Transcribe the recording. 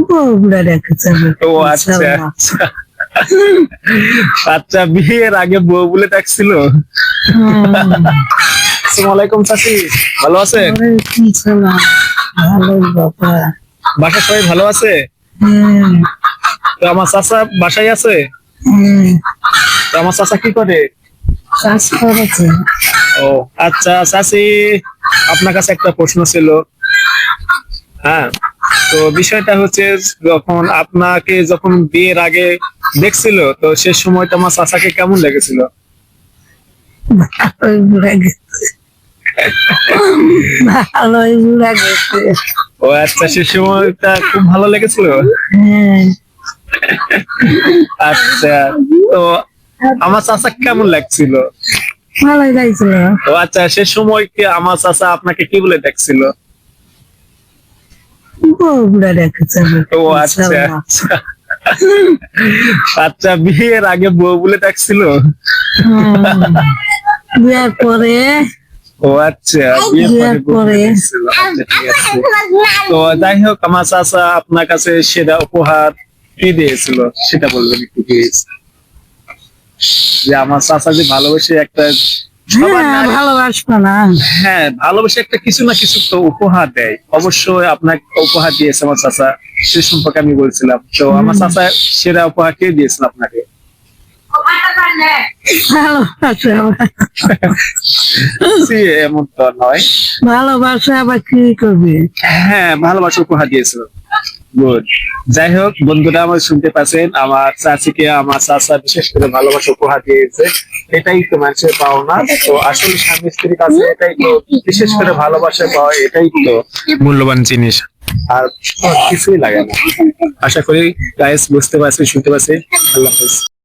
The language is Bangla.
বগুড়া রেখেছে। ও আচ্ছা আচ্ছা আচ্ছা, বিয়ের আগে বউ বলে ডাকছিল। আসসালামু আলাইকুম চাচি, ভালো আছেন? ভালো বাবা। বাসায় সবাই ভালো আছে? হ্যাঁ, তো আমার চাচা বাসায় আছে? হ্যাঁ, তো আমার চাচা কি করে? কাজ করেছে। ও আচ্ছা চাচি, আপনার কাছে একটা প্রশ্ন ছিল। হ্যাঁ, তো বিষয়টা হচ্ছে, যখন বিয়ের আগে দেখছিল, তো সে সময়টা আমার চাচাকে কেমন লেগেছিল? ভালোই বুড়া গেছে, ভালোই বুড়া গেছে। ও আচ্ছা, সে সময়টা খুব ভালো লেগেছিল। হ্যাঁ, আচ্ছা, তো আমার চাচা কেমন লাগছিল? ভালোই লাগছিল। ও আচ্ছা, সে সময় কি আমার চাচা আপনাকে কি বলে দেখছিল? বগুড়া রেখেছে। ও আচ্ছা আচ্ছা আচ্ছা, বিয়ের আগে বউ বলে ডাকছিল। বিয়ার পরে ও আচ্ছা, বিয়ের পরে বউ বলে ডাকছিল। আচ্ছা, ঠিক আছে। তো যাই হোক, আমার চাচা আপনার কাছে সেরা উপহার কি দিয়েছিল সেটা বলবেন একটু প্লিজ। যে আমার চাচা যে ভালোবেসে একটা, সবার নারী- ভালোবাসবো না। হ্যাঁ, ভালোবেসে একটা কিছু না কিছু তো উপহার দেয়। অবশ্যই আপনাকে উপহার দিয়েছে আমার চাচা, সে সম্পর্কে আমি বলছিলাম। তো আমার চাচা সেরা উপহার কে দিয়েছিল আপনাকে? ভালোবাসা, জি, এমন তো নয়। ভালোবাসা আবার কি করবে? হ্যাঁ, ভালোবাসা উপহার দিয়েছিল। গুড। যাই হোক বন্ধুরা, আমার শুনতে পাচ্ছেন, আমার চাচিকে আমার চাচা বিশেষ করে ভালোবাসা উপহার দিয়েছে। এটাই তো মানুষের পাওনা। তো আসলে স্বামী স্ত্রীর কাছে এটাই তো, বিশেষ করে ভালোবাসা পাওয়া, এটাই তো মূল্যবান জিনিস। আর কিছুই লাগে না। আশা করি গাইস বুঝতে পারছি, শুনতে পারছি। আল্লাহ হাফেজ।